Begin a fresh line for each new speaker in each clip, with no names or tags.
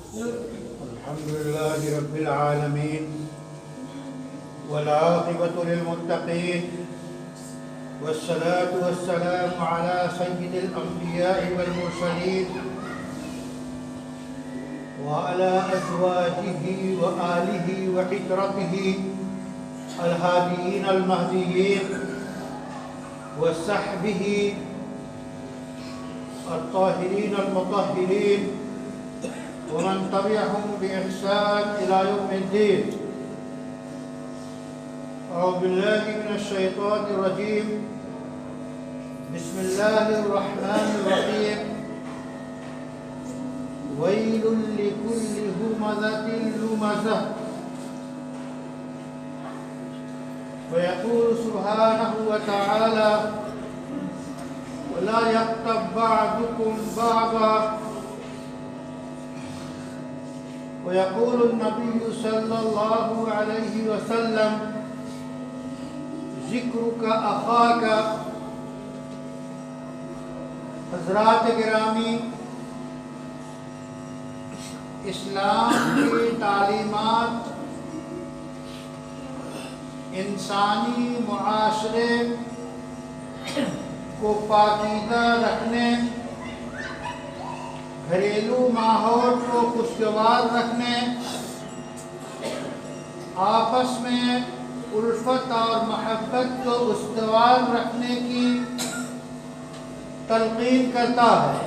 الحمد لله رب العالمين والعاقبة للمتقين والصلاة والسلام على سيد الأنبياء والمرسلين وعلى أزواجه وآله وعترته الهاديين المهديين وصحبه الطاهرين المطهرين ومن تبعهم بإحسان إلى يوم الدين. أعوذ بالله من الشيطان الرجيم. بسم الله الرحمن الرحيم. ويل لكل همزة لمزة. ويقول سبحانه وتعالى: ولا يغتب بعضكم بعضا. ويقول النبي صلى الله عليه وسلم: ذکرک اخاک. حضرات گرامی، اسلام کی تعلیمات انسانی معاشرے کو پاکیزہ رکھنے، گھریلو ماحول کو خوشگوار رکھنے، آپس میں الفت اور محبت کو استوار رکھنے کی تلقین کرتا ہے۔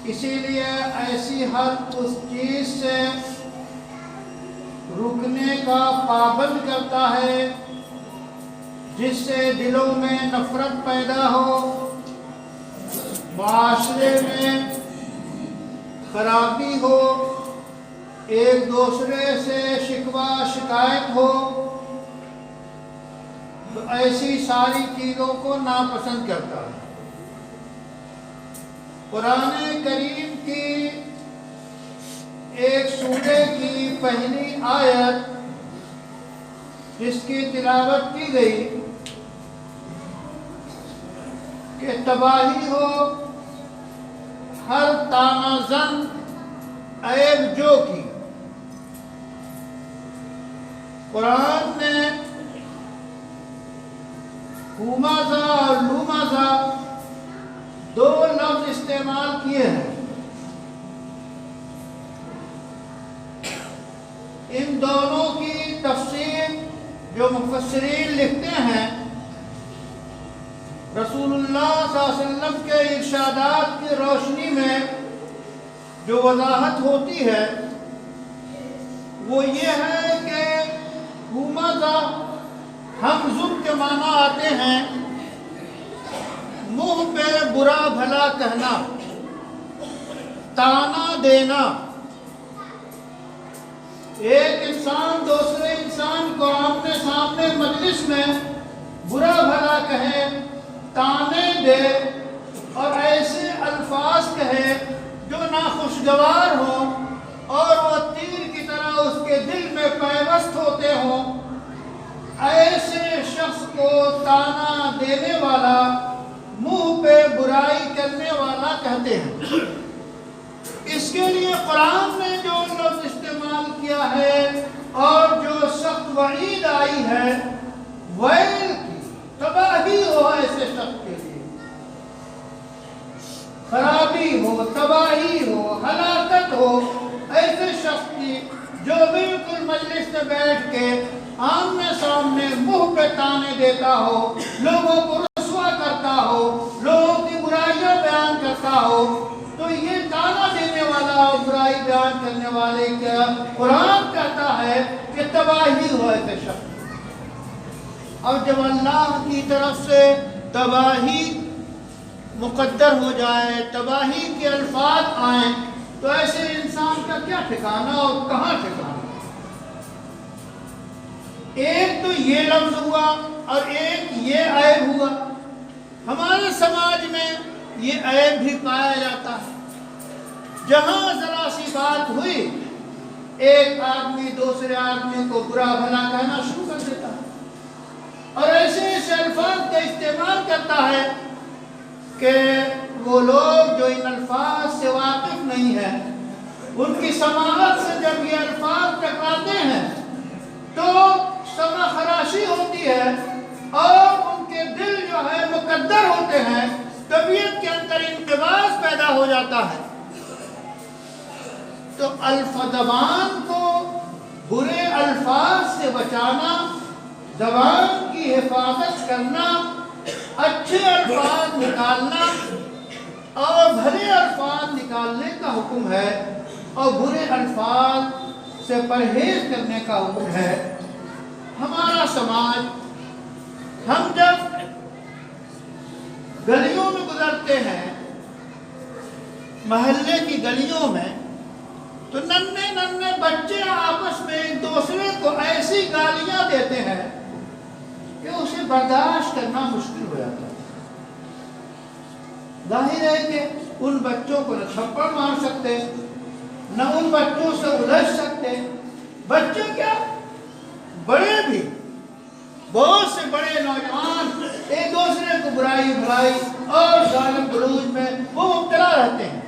اسی لیے ایسی ہر اس چیز سے رکنے کا پابند کرتا ہے جس سے دلوں میں نفرت پیدا ہو، معاشرے میں خرابی ہو، ایک دوسرے سے شکوہ شکایت ہو، تو ایسی ساری چیزوں کو ناپسند کرتا ہے۔ قرآن کریم کی ایک سورے کی پہلی آیت جس کی تلاوت کی گئی کہ تباہی ہو ہر طعنہ زن عیب جو کی۔ قرآن نے ہومزہ اور لومزہ دو لفظ استعمال کیے ہیں۔ ان دونوں کی تفسیر جو مفسرین لکھتے ہیں، رسول اللہ صلی اللہ علیہ وسلم کے ارشادات کی روشنی میں جو وضاحت ہوتی ہے وہ یہ ہے کہ ہومزہ ہمزہ کے معنی آتے ہیں منہ پہ برا بھلا کہنا، طعنہ دینا۔ ایک انسان دوسرے انسان کو آمنے سامنے مجلس میں برا بھلا کہے، طعنے دے اور ایسے الفاظ کہے جو ناخوشگوار ہوں اور وہ تیر کی طرح اس کے دل میں پیوست ہوتے ہوں، ایسے شخص کو طعنہ دینے والا، منہ پہ برائی کرنے والا کہتے ہیں۔ اس کے لیے قرآن نے جو لفظ استعمال کیا ہے اور جو سخت وعید آئی ہے، ویل کی، تباہی ہو ایسے شخص کے لیے، خرابی ہو، تباہی ہو، ہلاکت ہو ایسے شخص کی جو بالکل مجلس میں بیٹھ کے آمنے سامنے منہ پہ طعنے دیتا ہو، لوگوں کو رسوا کرتا ہو، لوگوں کی برائیاں بیان کرتا ہو۔ تو یہ طعنہ دینے والا اور برائی بیان کرنے والے کا قرآن کہتا ہے کہ تباہی ہو ایسے شخص۔ اور جب اللہ کی طرف سے تباہی مقدر ہو جائے، تباہی کے الفاظ آئیں، تو ایسے انسان کا کیا ٹھکانہ اور کہاں ٹھکانہ؟ ایک تو یہ لفظ ہوا اور ایک یہ عیب ہوا۔ ہمارے سماج میں یہ عیب بھی پایا جاتا ہے۔ جہاں ذرا سی بات ہوئی، ایک آدمی دوسرے آدمی کو برا بھلا کہنا شروع کر دیتا ہے اور ایسے ایسے الفاظ کا استعمال کرتا ہے کہ وہ لوگ جو ان الفاظ سے واقف نہیں ہیں ان کی سماعت سے جب یہ الفاظ ٹکراتے ہیں تو سمع خراشی ہوتی ہے اور ان کے دل جو ہے مقدر ہوتے ہیں، طبیعت کے اندر انقباض پیدا ہو جاتا ہے۔ تو زبان کو برے الفاظ سے بچانا، زبان کی حفاظت کرنا، اچھے الفاظ نکالنا اور بھلے الفاظ نکالنے کا حکم ہے، اور برے الفاظ سے پرہیز کرنے کا حکم ہے۔ ہمارا سماج، ہم جب گلیوں میں گزرتے ہیں، محلے کی گلیوں میں، تو ننھے ننھے بچے آپس میں ایک دوسرے کو ایسی گالیاں دیتے ہیں کہ اسے برداشت کرنا مشکل ہو جاتا ہے۔ ظاہر ہے کہ ان بچوں کو نہ تھپڑ مار سکتے، نہ ان بچوں سے الجھ سکتے۔ بچے کیا، بڑے بھی، بہت سے بڑے نوجوان ایک دوسرے کو برائی بھلائی اور ظالم گلوج میں وہ مبتلا رہتے ہیں۔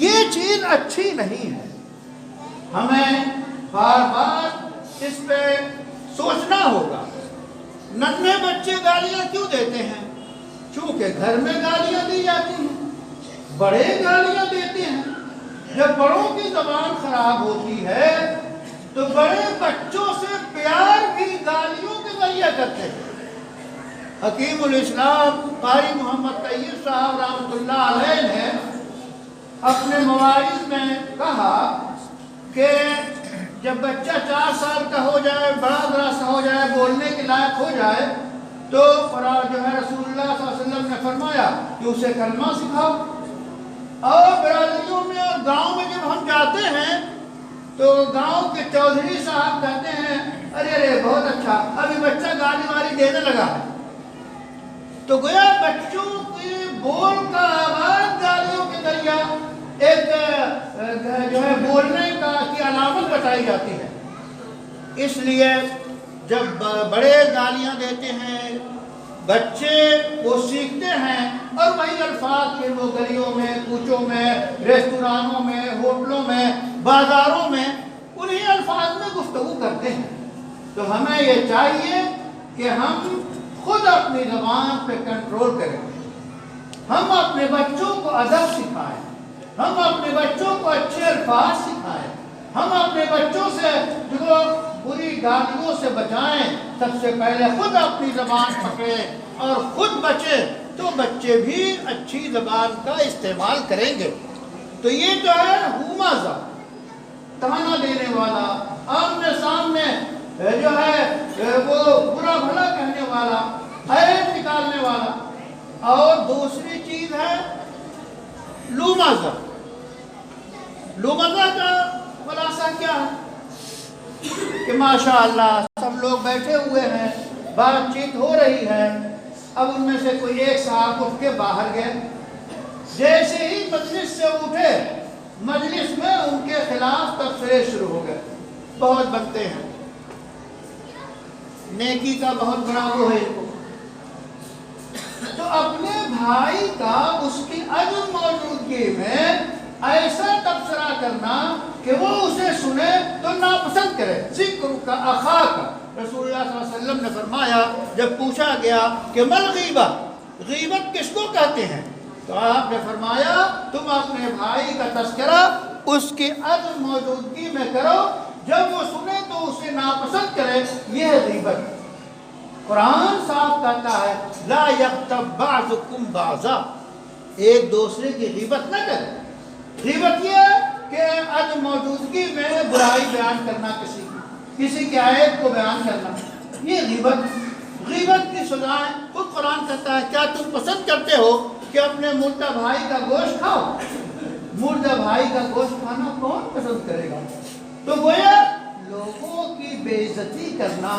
یہ چیز اچھی نہیں ہے، ہمیں بار بار اس پہ سوچنا ہوگا۔ ننھے بچے گالیاں کیوں دیتے ہیں؟ چونکہ گھر میں گالیاں دی جاتی ہیں، بڑے گالیاں دیتے ہیں۔ جب بڑوں کی زبان خراب ہوتی ہے تو بڑے بچوں سے پیار بھی گالیوں کے ذریعے کرتے ہیں۔ حکیم الاسلام قاری محمد طیب صاحب رحمۃ اللہ علیہ نے اپنے مواعظ میں کہا کہ جب بچہ 4 سال کا ہو جائے، بڑا ذرا سا ہو جائے، بولنے کے لائق ہو جائے، تو جو ہے رسول اللہ صلی اللہ علیہ وسلم نے فرمایا کہ اسے کلمہ سکھاؤ۔ اور برادریوں میں اور گاؤں میں جب ہم جاتے ہیں تو گاؤں کے چودھری صاحب کہتے ہیں ارے بہت اچھا، ابھی بچہ گالی والی دینے لگا ہے۔ تو گویا بچوں کے بول کا آواز گالیوں کے ذریعہ ایک جو ہے بولنے کی علامت بتائی جاتی ہے۔ اس لیے جب بڑے گالیاں دیتے ہیں، بچے وہ سیکھتے ہیں اور وہی الفاظ کے وہ گلیوں میں، کوچوں میں، ریستورانوں میں، ہوٹلوں میں، بازاروں میں انہی الفاظ میں گفتگو کرتے ہیں۔ تو ہمیں یہ چاہیے کہ ہم خود اپنی زبان پہ کنٹرول کریں، ہم اپنے بچوں کو ادب سکھائیں، ہم اپنے بچوں کو اچھے الفاظ سکھائیں، ہم اپنے بچوں سے جو بری گالیوں سے بچائیں۔ سب سے پہلے خود اپنی زبان پکڑیں اور خود بچیں، تو بچے بھی اچھی زبان کا استعمال کریں گے۔ تو یہ جو ہے ہومازہ، تانا دینے والا، آمنے سامنے جو ہے وہ برا بھلا کہنے والا، عیب نکالنے والا۔ اور دوسری چیز ہے لومازہ۔ لومازہ کا خلاصہ کیا ہے کہ ماشاءاللہ سب لوگ بیٹھے ہوئے ہیں، بات چیت ہو رہی ہے، اب ان میں سے کوئی ایک صاحب اٹھ کے باہر گئے، جیسے ہی مجلس سے اٹھے مجلس میں ان کے خلاف تبصرے شروع ہو گئے۔ بہت بنتے ہیں، نیکی کا بہت بڑا وہ ہے ان کو۔ تو اپنے بھائی کا اس کی عدم موجودگی میں ایسا تبصرہ کرنا کہ وہ اسے سنے تو ناپسند کرے۔ ذکر کا اخا کا، رسول اللہ صلی اللہ علیہ وسلم نے فرمایا جب پوچھا گیا کہ مل غیبت، غیبت کس کو کہتے ہیں، تو آپ نے فرمایا تم اپنے بھائی کا تذکرہ اس کی عدم موجودگی میں کرو، جب وہ سنے تو اسے ناپسند کرے، یہ ہے غیبت۔ قرآن صاحب کہتا ہے لا یغتب بعضکم بعضا، ایک دوسرے کی غیبت نہ کرے۔ غیبت یہ ہے کہ عدم موجودگی میں برائی بیان کرنا، کسی کے عیب کو بیان کرنا، یہ غیبت کی سزائیں خود قرآن کہتا ہے۔ کیا تم پسند کرتے ہو کہ اپنے مردہ بھائی کا گوشت کھاؤ؟ مردہ بھائی کا گوشت کھانا کون پسند کرے گا؟ تو گویا لوگوں کی بے عزتی کرنا،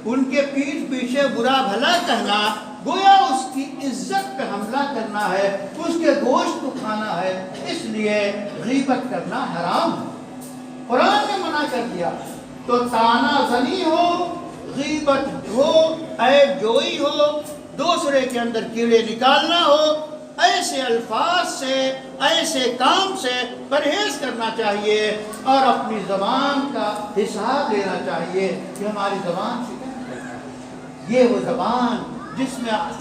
ان کے پیٹھ پیچھے برا بھلا کہنا، گویا اس کی عزت پہ حملہ کرنا ہے، اس کے گوشت کو کھانا ہے۔ اس لیے غیبت کرنا حرام ہے، قرآن نے منع کر دیا۔ تو تانا زنی ہو، غیبت ہو، عیب جوئی ہو، دوسرے کے اندر کیڑے نکالنا ہو، ایسے الفاظ سے، ایسے کام سے پرہیز کرنا چاہیے اور اپنی زبان کا حساب لینا چاہیے کہ ہماری زبان سے کیا ہے۔ یہ وہ زبان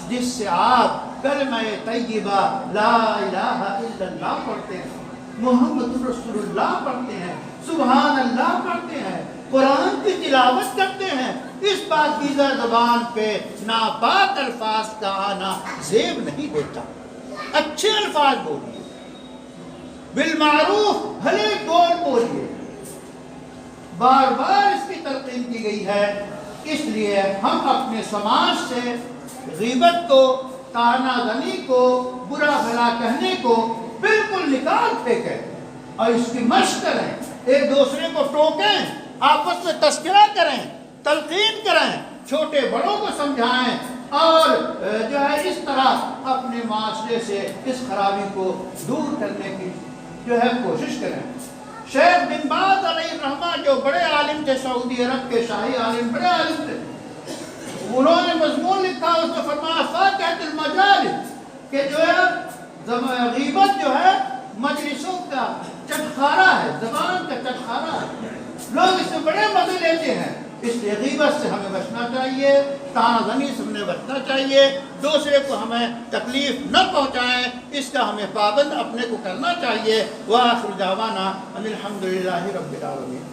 جس سے آپ کلمہ طیبہ لا الہ الا اللہ پڑھتے ہیں، محمد رسول اللہ پڑھتے ہیں، سبحان اللہ پڑھتے ہیں، قرآن کی تلاوت کرتے ہیں۔ اس پاکیزہ زبان پہ ناپاک الفاظ کا آنا زیب نہیں دیتا۔ اچھے الفاظ بولیے، بالمعروف بھلے بول بولیے۔ بار بار اس کی تلقین کی گئی ہے، اس لیے ہم اپنے سماج سے غیبت کو، طعنہ زنی کو، برا بھلا کہنے کو بالکل نکال پھینکیں اور اس کی مشق کریں، ایک دوسرے کو ٹوکیں، آپس میں تذکرہ کریں، تلقین کریں، چھوٹے بڑوں کو سمجھائیں اور جو ہے اس طرح اپنے معاشرے سے اس خرابی کو دور کرنے کی جو ہے کوشش کریں۔ شیخ بن باز علیہ الرحمہ جو بڑے عالم تھے، سعودی عرب کے شاہی عالم، بڑے عالم تھے، انہوں نے مضمون لکھا، اس نے فرمایا فاقہۃ المجالس، کہ جو ہے غیبت جو ہے مجلسوں کا چٹخارا ہے، زبان کا چٹخارا ہے، لوگ اس سے بڑے مزے لیتے ہیں۔ اس لیے غیبت سے ہمیں بچنا چاہیے، طعنہ زنی سے ہمیں بچنا چاہیے، دوسرے کو ہمیں تکلیف نہ پہنچائیں، اس کا ہمیں پابند اپنے کو کرنا چاہیے۔ وآخر دعوانا ان الحمد للہ رب العالمین۔